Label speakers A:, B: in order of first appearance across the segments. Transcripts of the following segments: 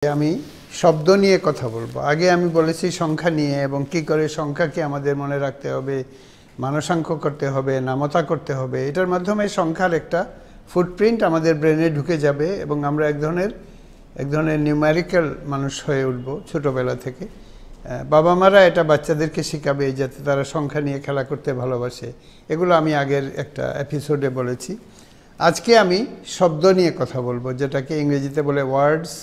A: আমি শব্দ নিয়ে কথা বলবো। আগে আমি বলেছি সংখ্যা নিয়ে এবং কি করে সংখ্যাকে আমাদের মনে রাখতে হবে, মানসাঙ্ক করতে হবে, নামতা করতে হবে। এটার মাধ্যমে সংখ্যার একটা ফুটপ্রিন্ট আমাদের ব্রেনে ঢুকে যাবে এবং আমরা এক ধরনের নিউমেরিক্যাল মানুষ হয়ে উঠব ছোটোবেলা থেকে। বাবা মারা এটা বাচ্চাদেরকে শেখাবে যাতে তারা সংখ্যা নিয়ে খেলা করতে ভালোবাসে। এগুলো আমি আগের একটা এপিসোডে বলেছি। আজকে আমি শব্দ নিয়ে কথা বলবো, যেটাকে ইংরেজিতে বলে ওয়ার্ডস।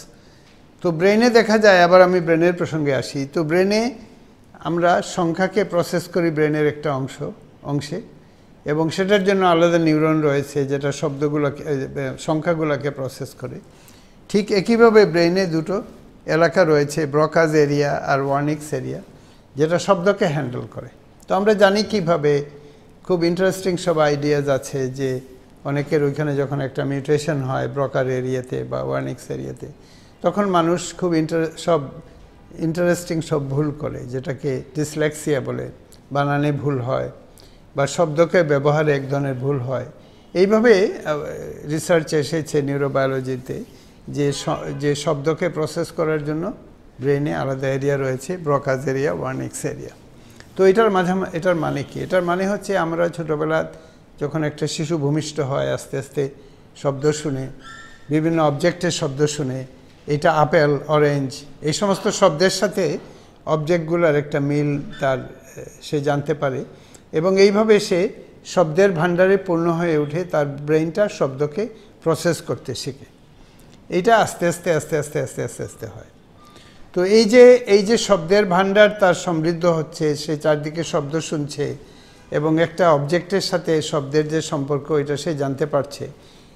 A: তো ব্রেনে দেখা যায়, আবার আমি ব্রেনের প্রসঙ্গে আসি, তো ব্রেনে আমরা সংখ্যাকে প্রসেস করি ব্রেনের একটা অংশে, এবং সেটার জন্য আলাদা নিউরন রয়েছে যেটা সংখ্যাগুলোকে প্রসেস করে। ঠিক একইভাবে ব্রেনে দুটো এলাকা রয়েছে, ব্রকাস এরিয়া আর ওয়ার্নিক্স এরিয়া, যেটা শব্দকে হ্যান্ডেল করে। তো আমরা জানি কিভাবে, খুব ইন্টারেস্টিং সব আইডিয়াজ আছে যে অনেকের ওইখানে যখন একটা মিউটেশন হয় ব্রকার এরিয়াতে বা ওয়ার্নিক্স এরিয়াতে, তখন মানুষ খুব ইন্টারেস্টিং সব ভুল করে, যেটাকে ডিসলেক্সিয়া বলে। বানানে ভুল হয় বা শব্দকে ব্যবহারে এক ধরনের ভুল হয়। এইভাবে রিসার্চ এসেছে নিউরোবায়োলজিতে যে শব্দকে প্রসেস করার জন্য ব্রেনে আলাদা এরিয়া রয়েছে, ব্রকাস এরিয়া, ওয়ার্নিক্স এরিয়া। তো এটার মানে কি? এটার মানে হচ্ছে আমরা ছোটোবেলা যখন একটা শিশু ভূমিষ্ঠ হয়, আস্তে আস্তে শব্দ শুনে, বিভিন্ন অবজেক্টের শব্দ শুনে, এটা আপেল, অরেঞ্জ, এই সমস্ত শব্দের সাথে অবজেক্টগুলোর একটা মিল সে জানতে পারে, এবং এইভাবে সে শব্দের ভাণ্ডারে পূর্ণ হয়ে ওঠে, তার ব্রেনটা শব্দকে প্রসেস করতে শেখে। এইটা আস্তে আস্তে হয়। তো এই যে শব্দের ভাণ্ডার তার সমৃদ্ধ হচ্ছে, সে চারদিকে শব্দ শুনছে এবং একটা অবজেক্টের সাথে শব্দের যে সম্পর্ক এটা সে জানতে পারছে।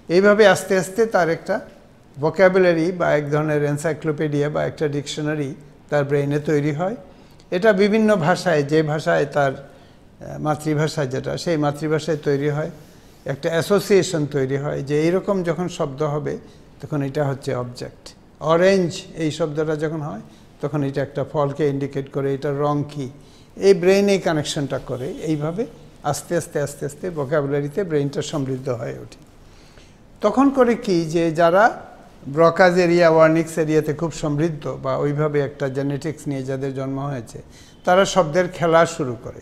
A: এইভাবে আস্তে আস্তে তার একটা ভোকাবুলারি বা এক ধরনের এনসাইক্লোপিডিয়া বা একটা ডিকশনারি তার ব্রেইনে তৈরি হয়। এটা বিভিন্ন ভাষায়, যে ভাষায় তার মাতৃভাষা যেটা, সেই মাতৃভাষায় তৈরি হয়, একটা অ্যাসোসিয়েশন তৈরি হয় যে এইরকম যখন শব্দ হবে তখন এটা হচ্ছে অবজেক্ট। অরেঞ্জ এই শব্দটা যখন হয় তখন এটা একটা ফলকে ইন্ডিকেট করে, এটা রং কি, এই ব্রেন এই কানেকশনটা করে। এইভাবে আস্তে আস্তে ভোকাবুলারিতে ব্রেইনটা সমৃদ্ধ হয়ে ওঠে। তখন করে কি, যে যারা ব্রকাস এরিয়া, ওয়ার্নিক্স এরিয়াতে খুব সমৃদ্ধ বা ওইভাবে একটা জেনেটিক্স নিয়ে যাদের জন্ম হয়েছে, তারা শব্দের খেলা শুরু করে।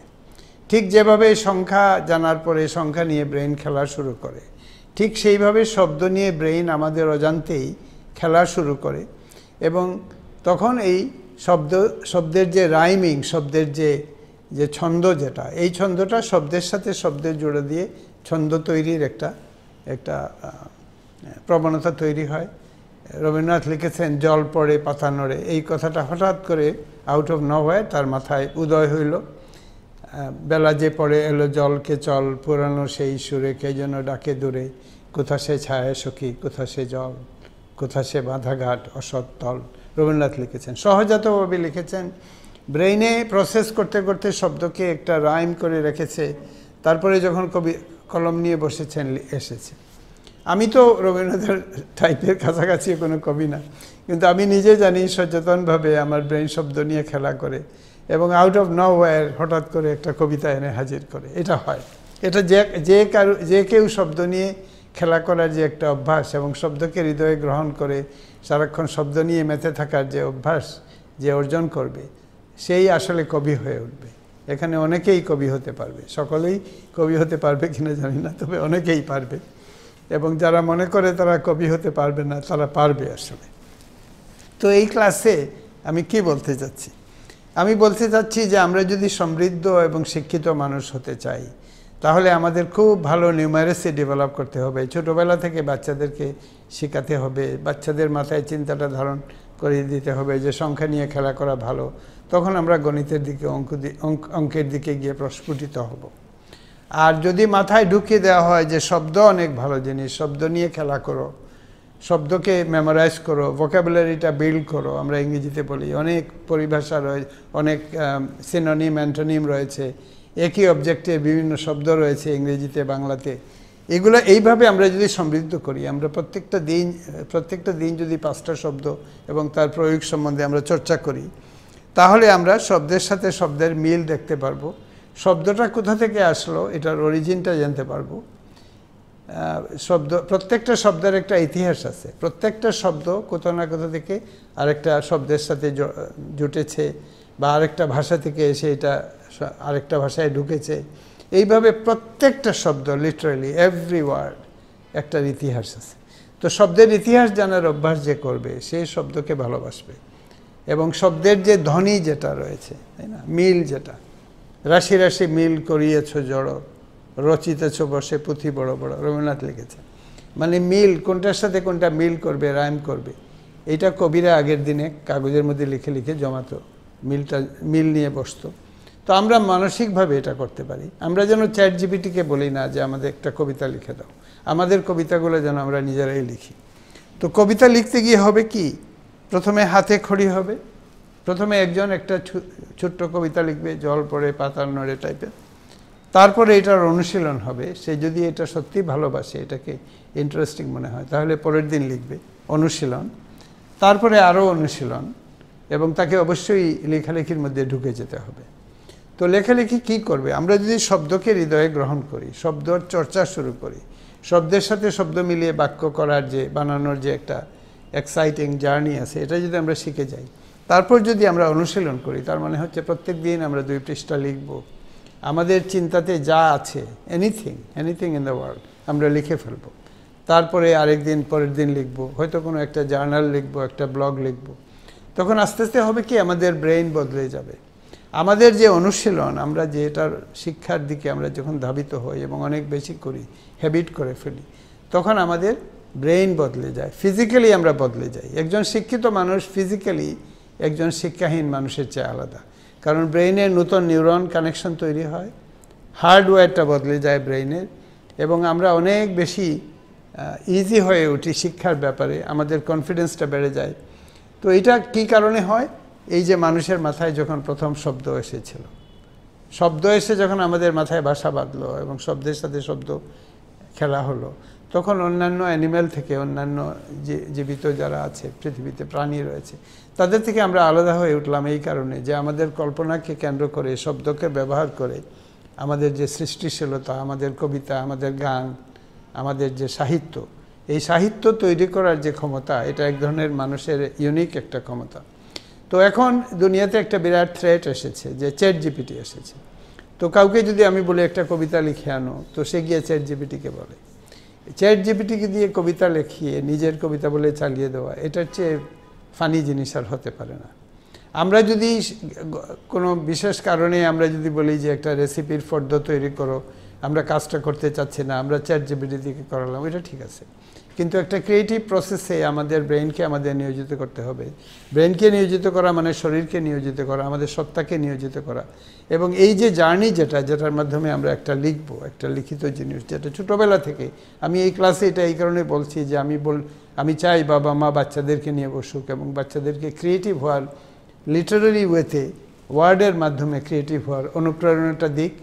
A: ঠিক যেভাবে সংখ্যা জানার পরে সংখ্যা নিয়ে ব্রেইন খেলা শুরু করে, ঠিক সেইভাবে শব্দ নিয়ে ব্রেইন আমাদের অজান্তেই খেলা শুরু করে। এবং তখন এই শব্দের যে রাইমিং, শব্দের যে ছন্দ, যেটা এই ছন্দটা শব্দের সাথে শব্দের জুড়ে দিয়ে ছন্দ তৈরির একটা প্রবণতা তৈরি হয়। রবীন্দ্রনাথ লিখেছেন জল পড়ে পাতা নড়ে, এই কথাটা হঠাৎ করে আউট অফ নওয়্যার তার মাথায় উদয় হইল। বেলা যে পড়ে এলো জলকে চল, পুরানো সেই সুরে কে যেন ডাকে দূরে, কোথা সে ছায়া সখী, কোথা সে জল, কোথা সে বাঁধাঘাট অসৎতল। রবীন্দ্রনাথ লিখেছেন, সহজাতভাবে লিখেছেন। ব্রেইনে প্রসেস করতে করতে শব্দকে একটা রাইম করে রেখেছে, তারপরে যখন কবি কলম নিয়ে বসেছেন এসেছে। আমি তো রবীন্দ্রনাথের টাইপের কাছাকাছি কোনো কবি না, কিন্তু আমি নিজে জানি সচেতনভাবে আমার ব্রেন শব্দ নিয়ে খেলা করে এবং আউট অফ নওয়্যার হঠাৎ করে একটা কবিতা এনে হাজির করে। এটা হয়, এটা যে কেউ শব্দ নিয়ে খেলা করার যে একটা অভ্যাস এবং শব্দকে হৃদয়ে গ্রহণ করে সারাক্ষণ শব্দ নিয়ে মেতে থাকার যে অভ্যাস যে অর্জন করবে, সেই আসলে কবি হয়ে উঠবে। এখানে অনেকেই কবি হতে পারবে, সকলেই কবি হতে পারবে কিনা জানি না, তবে অনেকেই পারবে। এবং যারা মনে করে তারা কবি হতে পারবে না, তারা পারবে আসলে। তো এই ক্লাসে আমি কি বলতে চাচ্ছি? আমি বলতে চাচ্ছি যে আমরা যদি সমৃদ্ধ এবং শিক্ষিত মানুষ হতে চাই, তাহলে আমাদের খুব ভালো নিউমারেসি ডেভেলপ করতে হবে। ছোটোবেলা থেকে বাচ্চাদেরকে শেখাতে হবে, বাচ্চাদের মাথায় চিন্তাটা ধারণ করে দিতে হবে যে সংখ্যা নিয়ে খেলা করা ভালো। তখন আমরা গণিতের দিকে, অঙ্কের দিকে গিয়ে প্রস্ফুটিত হব। আর যদি মাথায় ঢুকিয়ে দেওয়া হয় যে শব্দ অনেক ভালো জিনিস, শব্দ নিয়ে খেলা করো, শব্দকে মেমোরাইজ করো, ভোকাবুলারিটা বিল্ড করো, আমরা ইংরেজিতে বলি, অনেক পরিভাষা রয়েছে, অনেক সিনোনিম, অ্যান্টোনিম রয়েছে, একই অবজেক্টে বিভিন্ন শব্দ রয়েছে ইংরেজিতে, বাংলাতে। এগুলো এইভাবে আমরা যদি সমৃদ্ধ করি, আমরা প্রত্যেকটা দিন যদি 5টা শব্দ এবং তার প্রয়োগ সম্বন্ধে আমরা চর্চা করি, তাহলে আমরা শব্দের সাথে শব্দের মিল দেখতে পারবো, শব্দটা কোথা থেকে আসলো এটার অরিজিনটা জানতে পারবো, শব্দ, প্রত্যেকটা শব্দের একটা ইতিহাস আছে। প্রত্যেকটা শব্দ কোথাও না কোথাও থেকে আরেকটা শব্দের সাথে জুটেছে, বা আরেকটা ভাষা থেকে এসে এটা আরেকটা ভাষায় ঢুকেছে। এইভাবে প্রত্যেকটা শব্দ, লিটারালি এভরি ওয়ার্ড একটার ইতিহাস আছে। তো শব্দের ইতিহাস জানার অভ্যাস যে করবে, সেই শব্দকে ভালোবাসবে। এবং শব্দের যে ধ্বনি যেটা রয়েছে, তাই না, মিল যেটা, রাশি রাশি মিল করিয়েছ জড়, রচিতেছ বসে পুঁথি বড় বড়, রবীন্দ্রনাথ লিখেছে। মানে মিল, কোনটার সাথে কোনটা মিল করবে, রাইম করবে, এটা কবিরা আগের দিনে কাগজের মধ্যে লিখে লিখে জমাতো, মিল নিয়ে বসতো। তো আমরা মানসিকভাবে এটা করতে পারি। আমরা যেন চ্যাট জিপিটিকে বলি না যে আমাদের একটা কবিতা লিখে দাও, আমাদের কবিতাগুলো যেন আমরা নিজেরাই লিখি। তো কবিতা লিখতে গিয়ে হবে কি, প্রথমে হাতে খড়ি হবে। প্রথমে একজন একটা ছোট্ট কবিতা লিখবে, জল পড়ে পাতার নড়ে টাইপের। তারপরে এটার অনুশীলন হবে। সে যদি এটা সত্যি ভালোবাসে, এটাকে ইন্টারেস্টিং মনে হয়, তাহলে পরের দিন লিখবে, অনুশীলন। তারপরে আরও অনুশীলন, এবং তাকে অবশ্যই লেখালেখির মধ্যে ঢুকে যেতে হবে। তো লেখালেখি কি করবে, আমরা যদি শব্দকে হৃদয়ে গ্রহণ করি, শব্দর চর্চা শুরু করি, শব্দের সাথে শব্দ মিলিয়ে বাক্য করার যে বানানোর যে একটা এক্সাইটিং জার্নি আছে, এটা যদি আমরা শিখে যাই, তারপর যদি আমরা অনুশীলন করি, তার মানে হচ্ছে প্রত্যেক দিন আমরা 2 পৃষ্ঠা লিখব। আমাদের চিন্তাতে যা আছে, এনিথিং ইন দ্য ওয়ার্ল্ড আমরা লিখে ফেলব। তারপরে আরেক দিন, পরের দিন লিখব, হয়তো কোনো একটা জার্নাল লিখব, একটা ব্লগ লিখব। তখন আস্তে আস্তে হবে কি, আমাদের ব্রেইন বদলে যাবে। আমাদের যে অনুশীলন, আমরা যে এটার শিক্ষার দিকে আমরা যখন ধাবিত হই এবং অনেক বেশি করি, হ্যাবিট করে ফেলি, তখন আমাদের ব্রেইন বদলে যায়, ফিজিক্যালি আমরা বদলে যাই। একজন শিক্ষিত মানুষ ফিজিক্যালি একজন শিক্ষাহীন মানুষের চেয়ে আলাদা, কারণ ব্রেইনের নতুন নিউরন কানেকশন তৈরি হয়, হার্ডওয়্যারটা বদলে যায় ব্রেইনের, এবং আমরা অনেক বেশি ইজি হয়ে উঠি শিক্ষার ব্যাপারে, আমাদের কনফিডেন্সটা বেড়ে যায়। তো এটা কী কারণে হয়, এই যে মানুষের মাথায় যখন প্রথম শব্দ এসেছিল, শব্দ এসে যখন আমাদের মাথায় ভাষা বাঁধলো এবং শব্দের সাথে শব্দ খেলা হলো, তখন অন্যান্য অ্যানিম্যাল থেকে, অন্যান্য যে জীবিত যারা আছে পৃথিবীতে, প্রাণী রয়েছে, তাদের থেকে আমরা আলাদা হয়ে উঠলাম এই কারণে যে আমাদের কল্পনাকে কেন্দ্র করে, শব্দকে ব্যবহার করে আমাদের যে সৃষ্টিশীলতা, আমাদের কবিতা, আমাদের গান, আমাদের যে সাহিত্য, এই সাহিত্য তৈরি করার যে ক্ষমতা, এটা এক ধরনের মানুষের ইউনিক একটা ক্ষমতা। তো এখন দুনিয়াতে একটা বিরাট থ্রেট এসেছে, যে চ্যাট জিপিটি এসেছে। তো কাউকে যদি আমি বলি একটা কবিতা লিখে আনো, তো সে গিয়ে চ্যাট জিপিটিকে বলে। চ্যাট জিপিটিকে দিয়ে কবিতা লিখিয়ে নিজের কবিতা বলে চালিয়ে দেওয়া, এটার চেয়ে ফানি জিনিস আর হতে পারে না। আমরা যদি কোনো বিশেষ কারণে আমরা যদি বলি যে একটা রেসিপির ফর্দ তৈরি করো, আমরা কাজটা করতে চাচ্ছি না, আমরা চ্যাট জিপিটি থেকে করালাম, এটা ঠিক আছে। কিন্তু একটা ক্রিয়েটিভ প্রসেসে আমাদের ব্রেনকে আমাদের নিয়োজিত করতে হবে। ব্রেনকে নিয়োজিত করা মানে শরীরকে নিয়োজিত করা, আমাদের সত্তাকে নিয়োজিত করা। এবং এই যে জার্নি যেটার মাধ্যমে আমরা একটা লিখবো, একটা লিখিত জিনিস, যেটা ছোটোবেলা থেকে, আমি এই ক্লাসে এটা এই কারণে বলছি যে আমি চাই বাবা মা বাচ্চাদেরকে নিয়ে বসুক এবং বাচ্চাদেরকে ক্রিয়েটিভ হওয়ার, লিটারারি ওয়েতে, ওয়ার্ডের মাধ্যমে ক্রিয়েটিভ হওয়ার অনুপ্রেরণাটা দিক।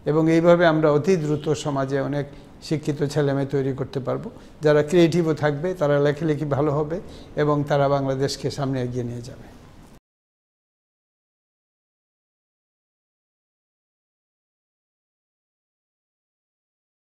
A: এবং এইভাবে আমরা অতি দ্রুত সমাজে অনেক শিক্ষিত ছেলেমেয়ে তৈরি করতে পারবো, যারা ক্রিয়েটিভও থাকবে, তারা লেখালেখি ভালো হবে এবং তারা বাংলাদেশকে সামনে এগিয়ে নিয়ে যাবে।